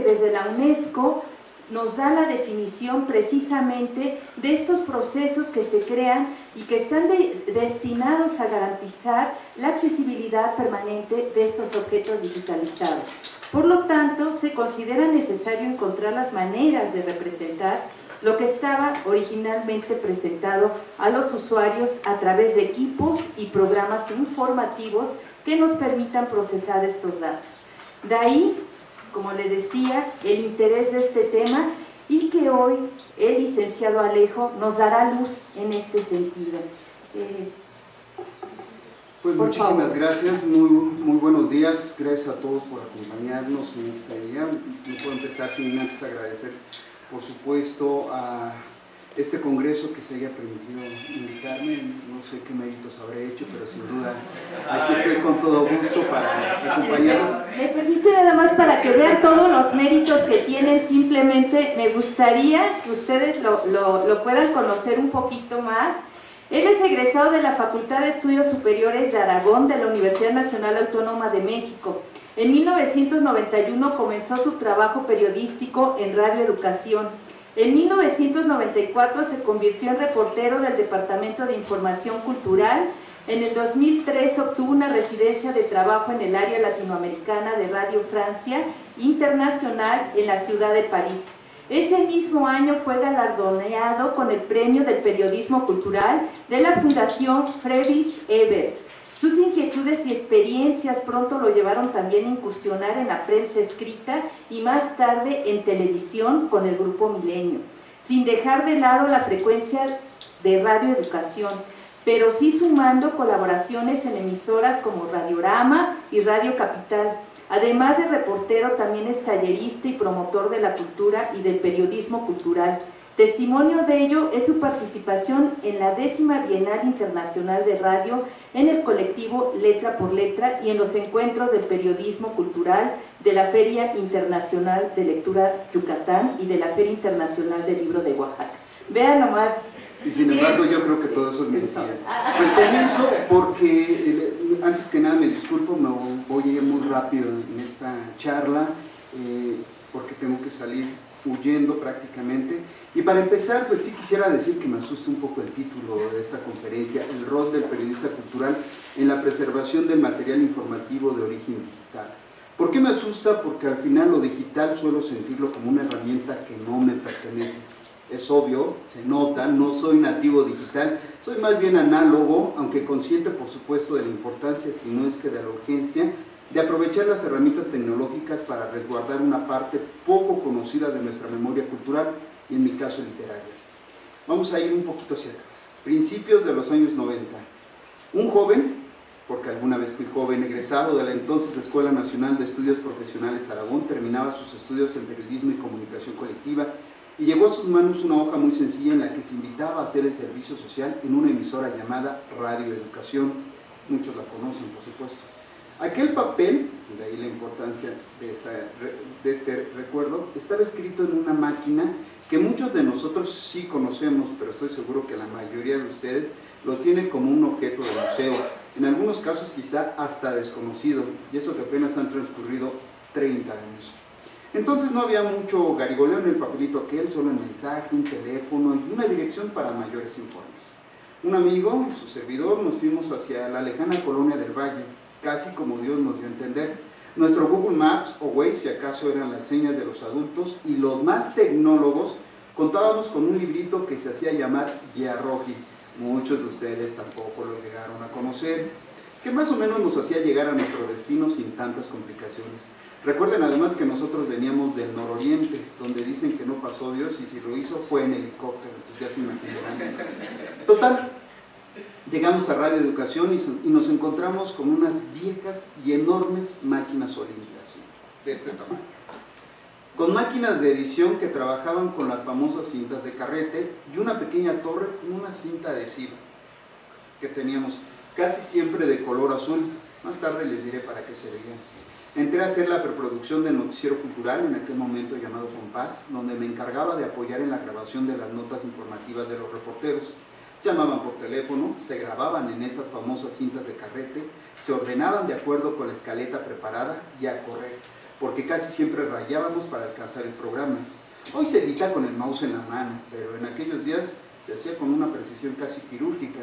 desde la UNESCO nos da la definición precisamente de estos procesos que se crean y que están destinados a garantizar la accesibilidad permanente de estos objetos digitalizados. Por lo tanto, se considera necesario encontrar las maneras de representar lo que estaba originalmente presentado a los usuarios a través de equipos y programas informativos que nos permitan procesar estos datos. De ahí, como les decía, el interés de este tema y que hoy el licenciado Alejo nos dará luz en este sentido. Pues muchísimas gracias, muy buenos días, gracias a todos por acompañarnos en este día. No puedo empezar sin antes agradecer, por supuesto, a este congreso que se haya permitido invitarme. No sé qué méritos habré hecho, pero sin duda aquí estoy con todo gusto para acompañarlos. Me permite nada más para que vean todos los méritos que tienen, simplemente me gustaría que ustedes lo puedan conocer un poquito más. Él es egresado de la Facultad de Estudios Superiores de Aragón de la Universidad Nacional Autónoma de México. En 1991 comenzó su trabajo periodístico en Radio Educación. En 1994 se convirtió en reportero del Departamento de Información Cultural. En el 2003 obtuvo una residencia de trabajo en el área latinoamericana de Radio Francia Internacional en la ciudad de París. Ese mismo año fue galardoneado con el Premio del Periodismo Cultural de la Fundación Friedrich Ebert. Sus inquietudes y experiencias pronto lo llevaron también a incursionar en la prensa escrita y más tarde en televisión con el Grupo Milenio, sin dejar de lado la frecuencia de Radio Educación, pero sí sumando colaboraciones en emisoras como Radiorama y Radio Capital. Además de reportero, también es tallerista y promotor de la cultura y del periodismo cultural. Testimonio de ello es su participación en la 10ª Bienal Internacional de Radio, en el colectivo Letra por Letra y en los encuentros del periodismo cultural de la Feria Internacional de Lectura Yucatán y de la Feria Internacional del Libro de Oaxaca. Vean nomás. Y sin embargo yo creo que todo eso es mentira. Pues comienzo porque, antes que nada me disculpo, me voy a ir muy rápido en esta charla, porque tengo que salir huyendo prácticamente. Y para empezar, pues sí quisiera decir que me asusta un poco el título de esta conferencia, el rol del periodista cultural en la preservación del material informativo de origen digital. ¿Por qué me asusta? Porque al final lo digital suelo sentirlo como una herramienta que no me pertenece. Es obvio, se nota, no soy nativo digital, soy más bien análogo, aunque consciente por supuesto de la importancia, si no es que de la urgencia, de aprovechar las herramientas tecnológicas para resguardar una parte poco conocida de nuestra memoria cultural y en mi caso literaria. Vamos a ir un poquito hacia atrás. Principios de los años 90. Un joven, porque alguna vez fui joven, egresado de la entonces Escuela Nacional de Estudios Profesionales Aragón, terminaba sus estudios en periodismo y comunicación colectiva y llegó a sus manos una hoja muy sencilla en la que se invitaba a hacer el servicio social en una emisora llamada Radio Educación. Muchos la conocen, por supuesto. Aquel papel, de ahí la importancia de este recuerdo, estaba escrito en una máquina que muchos de nosotros sí conocemos, pero estoy seguro que la mayoría de ustedes lo tiene como un objeto de museo, en algunos casos quizá hasta desconocido, y eso que apenas han transcurrido 30 años. Entonces no había mucho garigoleo en el papelito aquel, solo un mensaje, un teléfono y una dirección para mayores informes. Un amigo, su servidor, nos fuimos hacia la lejana colonia del Valle, casi como Dios nos dio a entender. Nuestro Google Maps o Waze, si acaso, eran las señas de los adultos, y los más tecnólogos contábamos con un librito que se hacía llamar Guía Roji. Muchos de ustedes tampoco lo llegaron a conocer, que más o menos nos hacía llegar a nuestro destino sin tantas complicaciones. Recuerden además que nosotros veníamos del nororiente, donde dicen que no pasó Dios, y si lo hizo fue en helicóptero, entonces ya se imaginarán. Total, llegamos a Radio Educación y nos encontramos con unas viejas y enormes máquinas olímpicas, de este tamaño, con máquinas de edición que trabajaban con las famosas cintas de carrete y una pequeña torre con una cinta adhesiva que teníamos casi siempre de color azul. Más tarde les diré para qué se veían. Entré a hacer la preproducción del noticiero cultural, en aquel momento llamado Compás, donde me encargaba de apoyar en la grabación de las notas informativas de los reporteros. Llamaban por teléfono, se grababan en esas famosas cintas de carrete, se ordenaban de acuerdo con la escaleta preparada y a correr. porque casi siempre rayábamos para alcanzar el programa. Hoy se edita con el mouse en la mano, pero en aquellos días se hacía con una precisión casi quirúrgica.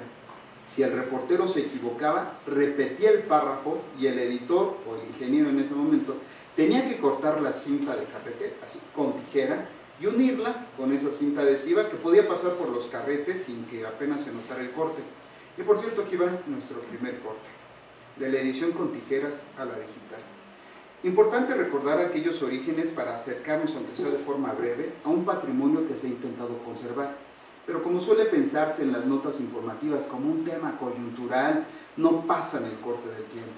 Si el reportero se equivocaba, repetía el párrafo y el editor, o el ingeniero en ese momento, tenía que cortar la cinta de carrete, así, con tijera, y unirla con esa cinta adhesiva que podía pasar por los carretes sin que apenas se notara el corte. Y por cierto, aquí va nuestro primer corte, de la edición con tijeras a la digital. Importante recordar aquellos orígenes para acercarnos, aunque sea de forma breve, a un patrimonio que se ha intentado conservar. Pero como suele pensarse en las notas informativas como un tema coyuntural, no pasan el corte del tiempo.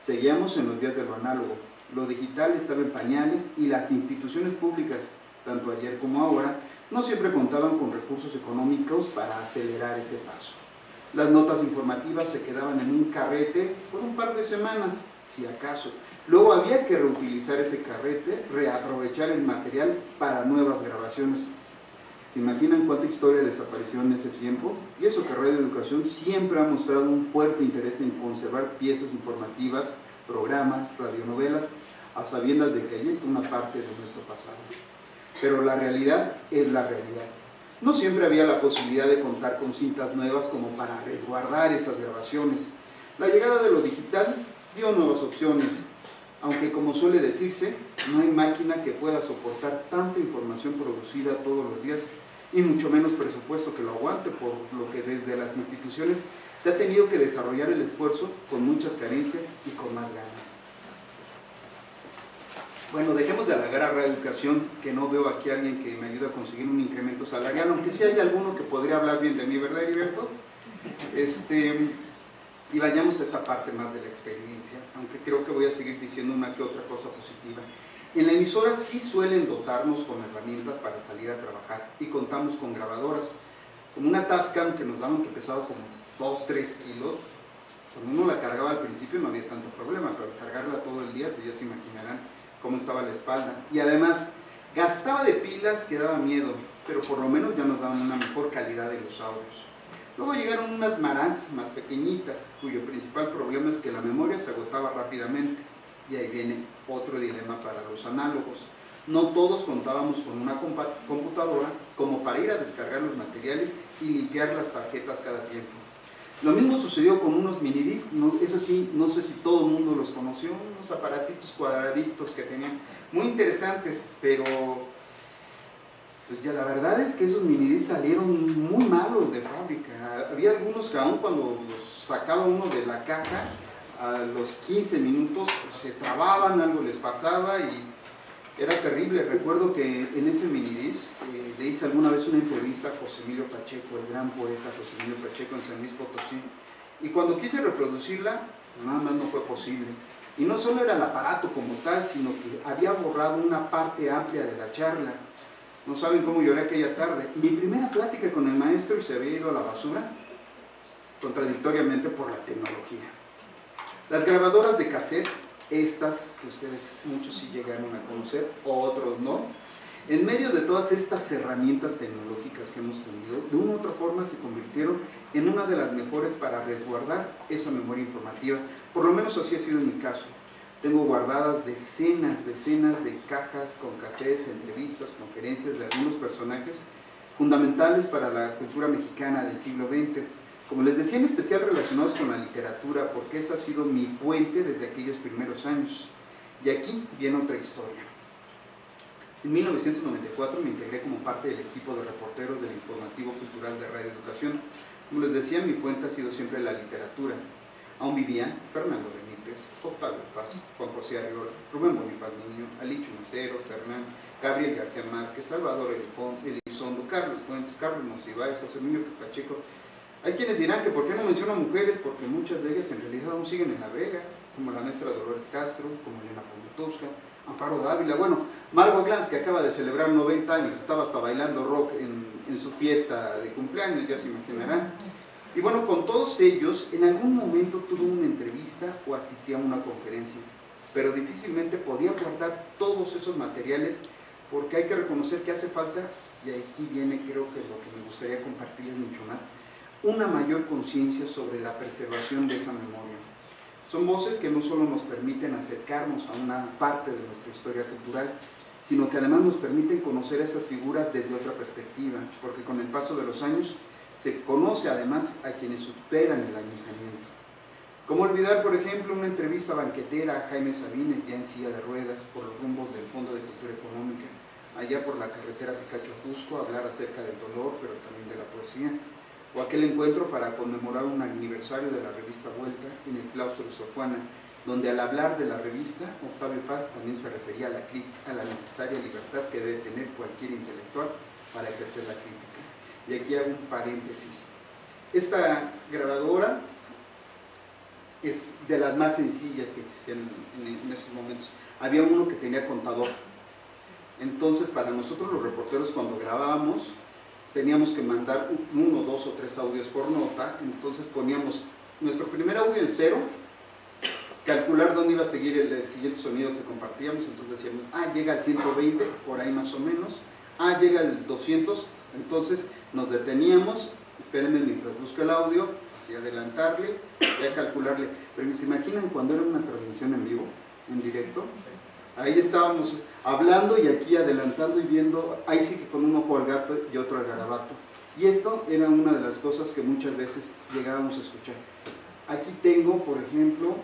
Seguíamos en los días de lo análogo. Lo digital estaba en pañales y las instituciones públicas, tanto ayer como ahora, no siempre contaban con recursos económicos para acelerar ese paso. Las notas informativas se quedaban en un carrete por un par de semanas, si acaso. Luego había que reutilizar ese carrete, reaprovechar el material para nuevas grabaciones. ¿Se imaginan cuánta historia desapareció en ese tiempo? Y eso que Radio Educación siempre ha mostrado un fuerte interés en conservar piezas informativas, programas, radionovelas, a sabiendas de que allí está una parte de nuestro pasado. Pero la realidad es la realidad. No siempre había la posibilidad de contar con cintas nuevas como para resguardar esas grabaciones. La llegada de lo digital dio nuevas opciones, aunque como suele decirse, no hay máquina que pueda soportar tanta información producida todos los días y mucho menos presupuesto que lo aguante, por lo que desde las instituciones se ha tenido que desarrollar el esfuerzo con muchas carencias y con más ganas. Bueno, dejemos de halagar a Radio Educación, que no veo aquí a alguien que me ayude a conseguir un incremento salarial, aunque sí hay alguno que podría hablar bien de mí, ¿verdad, Heriberto? Y vayamos a esta parte más de la experiencia, aunque creo que voy a seguir diciendo una que otra cosa positiva. En la emisora sí suelen dotarnos con herramientas para salir a trabajar y contamos con grabadoras, como una Tascam que nos daban que pesaba como 2-3 kilos. Cuando uno la cargaba al principio no había tanto problema, pero cargarla todo el día, pues ya se imaginarán cómo estaba la espalda. Y además, gastaba de pilas que daba miedo, pero por lo menos ya nos daban una mejor calidad de los audios. Luego llegaron unas Marantz más pequeñitas, cuyo principal problema es que la memoria se agotaba rápidamente. Y ahí viene otro dilema para los análogos. No todos contábamos con una computadora como para ir a descargar los materiales y limpiar las tarjetas cada tiempo. Lo mismo sucedió con unos minidiscs, eso sí, no sé si todo el mundo los conoció, unos aparatitos cuadraditos que tenían, muy interesantes, pero pues ya la verdad es que esos minidiscs salieron muy malos de fábrica. Había algunos que aún cuando los sacaba uno de la caja, a los 15 minutos pues, se trababan, algo les pasaba y era terrible. Recuerdo que en ese minidisc le hice alguna vez una entrevista a José Emilio Pacheco, el gran poeta José Emilio Pacheco en San Luis Potosí, y cuando quise reproducirla, nada más no fue posible. Y no solo era el aparato como tal, sino que había borrado una parte amplia de la charla. No saben cómo lloré aquella tarde. Mi primera plática con el maestro se había ido a la basura, contradictoriamente por la tecnología. Las grabadoras de cassette, estas que ustedes muchos sí llegaron a conocer, otros no, en medio de todas estas herramientas tecnológicas que hemos tenido, de una u otra forma se convirtieron en una de las mejores para resguardar esa memoria informativa. Por lo menos así ha sido en mi caso. Tengo guardadas decenas de cajas con cassettes, entrevistas, conferencias de algunos personajes fundamentales para la cultura mexicana del siglo XX. Como les decía, en especial relacionados con la literatura, porque esa ha sido mi fuente desde aquellos primeros años. Y aquí viene otra historia. En 1994 me integré como parte del equipo de reporteros del Informativo Cultural de Radio Educación. Como les decía, mi fuente ha sido siempre la literatura. Aún vivían Fernando Benítez, Octavio Paz, Juan José Arriola, Rubén Bonifaz Niño, Alicho Macero, Fernán, Gabriel García Márquez, Salvador Elizondo, Carlos Fuentes, Carlos Monsiváis, José Emilio Pacheco. Hay quienes dirán que por qué no menciono mujeres, porque muchas de ellas en realidad aún siguen en la brega, como la maestra Dolores Castro, como Elena Poniatowska, Amparo Dávila, bueno, Margot Glantz, que acaba de celebrar 90 años, estaba hasta bailando rock en su fiesta de cumpleaños, ya se imaginarán. Y bueno, con todos ellos, en algún momento tuve una entrevista o asistí a una conferencia, pero difícilmente podía guardar todos esos materiales, porque hay que reconocer que hace falta, y aquí viene creo que lo que me gustaría compartirles mucho más, una mayor conciencia sobre la preservación de esa memoria. Son voces que no solo nos permiten acercarnos a una parte de nuestra historia cultural, sino que además nos permiten conocer a esas figuras desde otra perspectiva, porque con el paso de los años se conoce además a quienes superan el añejamiento. ¿Cómo olvidar, por ejemplo, una entrevista banquetera a Jaime Sabines, ya en silla de ruedas, por los rumbos del Fondo de Cultura Económica, allá por la carretera Picacho-Ajusco, hablar acerca del dolor, pero también de la poesía? O aquel encuentro para conmemorar un aniversario de la revista Vuelta en el claustro de Sor Juana, donde al hablar de la revista, Octavio Paz también se refería a la necesaria libertad que debe tener cualquier intelectual para ejercer la crítica. Y aquí hago un paréntesis. Esta grabadora es de las más sencillas que existían en esos momentos. Había uno que tenía contador. Entonces, para nosotros los reporteros, cuando grabábamos, teníamos que mandar 1, 2 o 3 audios por nota. Entonces poníamos nuestro primer audio en 0, calcular dónde iba a seguir el siguiente sonido que compartíamos. Entonces decíamos, llega al 120, por ahí más o menos. Llega al 200, entonces nos deteníamos, espérenme mientras busco el audio, así adelantarle, ya calcularle. Pero ¿se imaginan cuando era una transmisión en vivo, en directo? Ahí estábamos hablando y aquí adelantando y viendo, ahí sí que con un ojo al gato y otro al garabato. Y esto era una de las cosas que muchas veces llegábamos a escuchar. Aquí tengo, por ejemplo,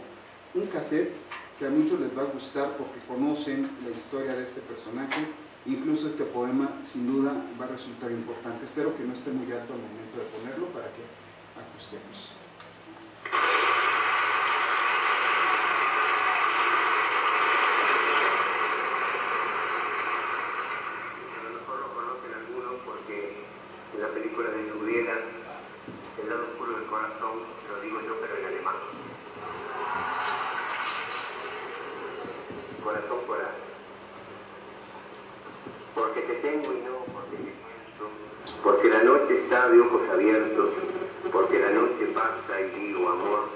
un cassette que a muchos les va a gustar porque conocen la historia de este personaje. Incluso este poema, sin duda, va a resultar importante. Espero que no esté muy alto al momento de ponerlo para que ajustemos. En la película de Julieta, El lado oscuro del corazón, lo digo yo pero en alemán. Corazón, corazón. Porque te tengo y no porque te pienso, porque la noche está de ojos abiertos, porque la noche pasa y digo amor,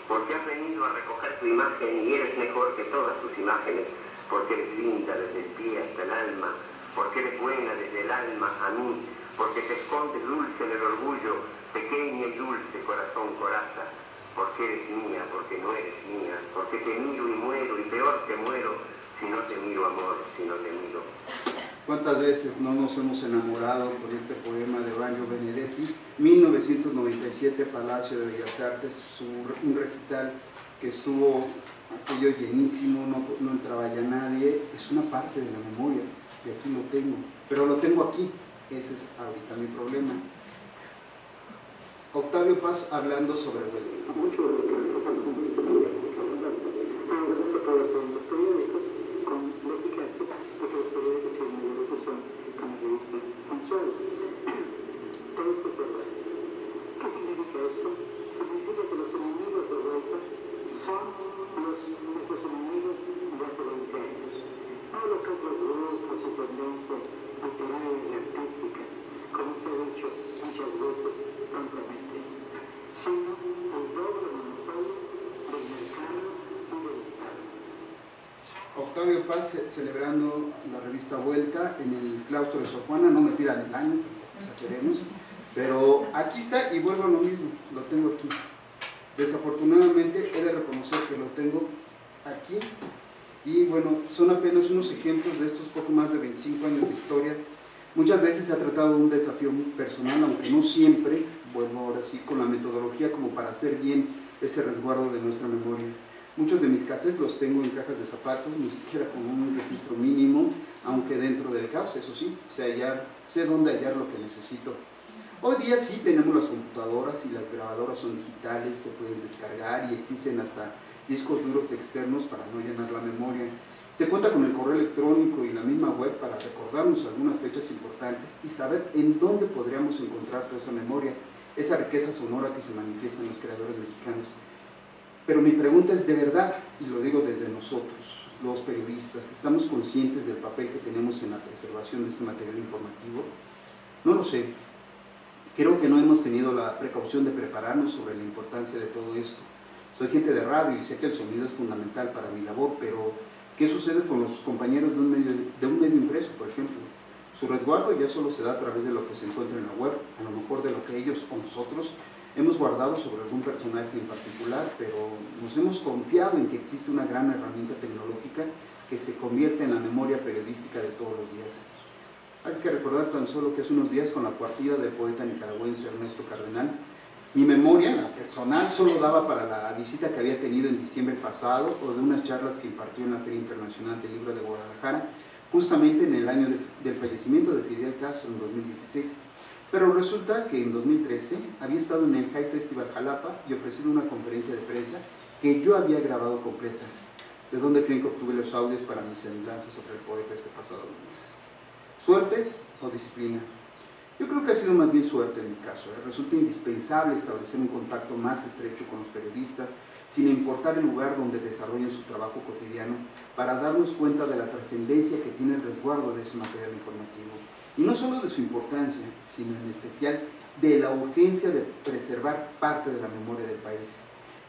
porque has venido a recoger tu imagen y eres mejor que todas tus imágenes, porque eres linda desde el pie hasta el alma, porque eres buena desde el alma a mí, porque te escondes dulce en el orgullo, pequeña y dulce, corazón, coraza, porque eres mía, porque no eres mía, porque te miro y muero, y peor te muero, si no te miro, amor, si no te miro. ¿Cuántas veces no nos hemos enamorado con este poema de Banjo Benedetti? 1997, Palacio de Bellas Artes, un recital que estuvo aquello llenísimo, no entraba ya nadie. Es una parte de la memoria, y aquí lo tengo, pero lo tengo aquí. Ese es ahorita mi problema. Octavio Paz hablando sobre el mucho de lo que nosotros no se puede hacer en los periódicos con la eficacia de que los periódicos tienen una difusión como revista mensual. Todo esto es verdad. ¿Qué significa esto? Significa que los enemigos de Vuelta son nuestros enemigos de hace 20 años. No los otros grupos y tendencias literarias y artísticas, como se ha dicho muchas veces ampliamente, sino el doble monopolio del mercado y del Estado. Octavio Paz celebrando la revista Vuelta en el claustro de Sor Juana. No me pidan el año, exageremos, pero aquí está y vuelvo a lo mismo, lo tengo aquí. Desafortunadamente he de reconocer que lo tengo aquí. Y bueno, son apenas unos ejemplos de estos poco más de 25 años de historia. Muchas veces se ha tratado de un desafío personal, aunque no siempre, vuelvo ahora sí con la metodología como para hacer bien ese resguardo de nuestra memoria. Muchos de mis cassettes los tengo en cajas de zapatos, ni siquiera con un registro mínimo, aunque dentro del caos, eso sí, sé dónde hallar lo que necesito. Hoy día sí tenemos las computadoras y las grabadoras son digitales, se pueden descargar y existen hasta discos duros externos para no llenar la memoria. Se cuenta con el correo electrónico y la misma web para recordarnos algunas fechas importantes y saber en dónde podríamos encontrar toda esa memoria, esa riqueza sonora que se manifiesta en los creadores mexicanos. Pero mi pregunta es, ¿de verdad? Y lo digo desde nosotros, los periodistas, ¿estamos conscientes del papel que tenemos en la preservación de este material informativo? No lo sé. Creo que no hemos tenido la precaución de prepararnos sobre la importancia de todo esto. Soy gente de radio y sé que el sonido es fundamental para mi labor, pero ¿qué sucede con los compañeros de un medio impreso, por ejemplo? Su resguardo ya solo se da a través de lo que se encuentra en la web, a lo mejor de lo que ellos o nosotros Hemos guardado sobre algún personaje en particular, pero nos hemos confiado en que existe una gran herramienta tecnológica que se convierte en la memoria periodística de todos los días. Hay que recordar tan solo que hace unos días, con la partida del poeta nicaragüense Ernesto Cardenal, mi memoria, la personal, solo daba para la visita que había tenido en diciembre pasado o de unas charlas que impartió en la Feria Internacional del Libro de Guadalajara, justamente en el año del fallecimiento de Fidel Castro en 2016. Pero resulta que en 2013 había estado en el High Festival Jalapa y ofrecido una conferencia de prensa que yo había grabado completa. ¿De dónde creen que obtuve los audios para mis semblanzas sobre el poeta este pasado lunes? ¿Suerte o disciplina? Yo creo que ha sido más bien suerte en mi caso. Resulta indispensable establecer un contacto más estrecho con los periodistas, sin importar el lugar donde desarrollen su trabajo cotidiano, para darnos cuenta de la trascendencia que tiene el resguardo de ese material informativo. Y no solo de su importancia, sino en especial de la urgencia de preservar parte de la memoria del país.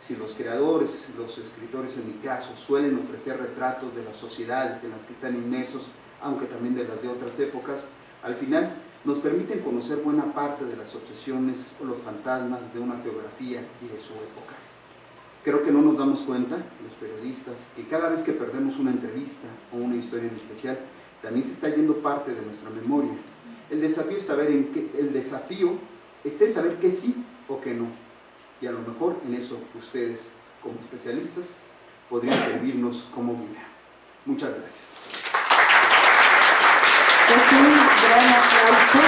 Si los creadores, los escritores en mi caso, suelen ofrecer retratos de las sociedades en las que están inmersos, aunque también de las de otras épocas, al final nos permiten conocer buena parte de las obsesiones o los fantasmas de una geografía y de su época. Creo que no nos damos cuenta, los periodistas, que cada vez que perdemos una entrevista o una historia en especial, también se está yendo parte de nuestra memoria. El desafío está en saber qué sí o qué no. Y a lo mejor en eso ustedes, como especialistas, podrían servirnos como guía. Muchas gracias. Es un gran aplauso.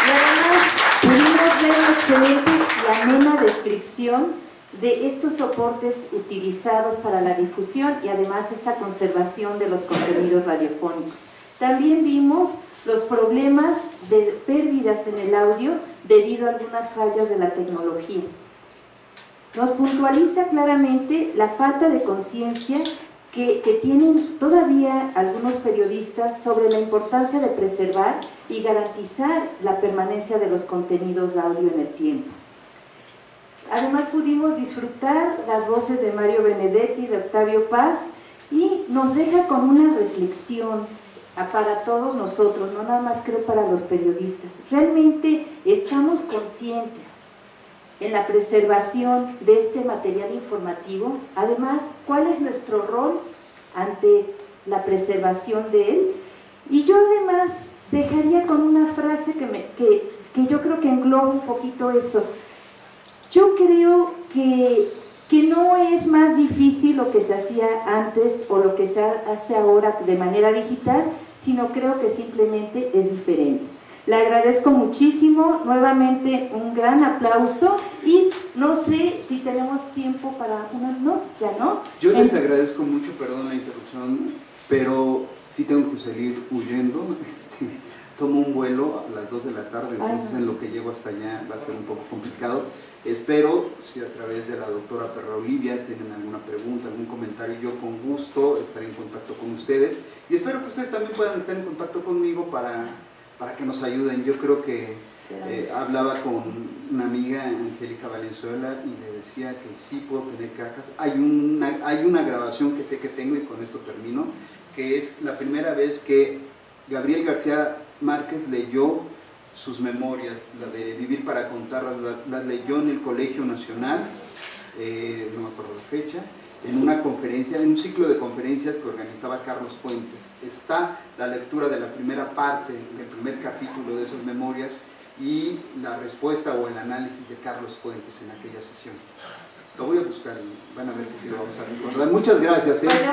Y además pudimos ver una excelente y amena descripción de estos soportes utilizados para la difusión y además esta conservación de los contenidos radiofónicos. También vimos los problemas de pérdidas en el audio debido a algunas fallas de la tecnología. Nos puntualiza claramente la falta de conciencia que tienen todavía algunos periodistas sobre la importancia de preservar y garantizar la permanencia de los contenidos de audio en el tiempo. Además pudimos disfrutar las voces de Mario Benedetti y de Octavio Paz y nos deja con una reflexión para todos nosotros, no nada más creo para los periodistas. Realmente estamos conscientes en la preservación de este material informativo, además, ¿cuál es nuestro rol ante la preservación de él? Y yo además dejaría con una frase que yo creo que engloba un poquito eso. Yo creo que no es más difícil lo que se hacía antes o lo que se hace ahora de manera digital, sino creo que simplemente es diferente. Le agradezco muchísimo, nuevamente un gran aplauso y no sé si tenemos tiempo para una... No, ya no. Yo les agradezco mucho, perdón la interrupción, pero sí tengo que salir huyendo. Tomo un vuelo a las 2 de la tarde, entonces en lo que llego hasta allá va a ser un poco complicado. Espero, si a través de la doctora Perra Olivia tienen alguna pregunta, algún comentario, yo con gusto estaré en contacto con ustedes y espero que ustedes también puedan estar en contacto conmigo para que nos ayuden. Yo creo que hablaba con una amiga, Angélica Valenzuela, y le decía que sí puedo tener cajas. Hay una grabación que sé que tengo, y con esto termino, que es la primera vez que Gabriel García Márquez leyó sus memorias, la de Vivir para contarlas, las leyó en el Colegio Nacional, no me acuerdo la fecha, en una conferencia, en un ciclo de conferencias que organizaba Carlos Fuentes. Está la lectura de la primera parte, del primer capítulo de esas memorias y la respuesta o el análisis de Carlos Fuentes en aquella sesión. Lo voy a buscar y van a ver que sí lo vamos a recordar. Muchas gracias. Bueno,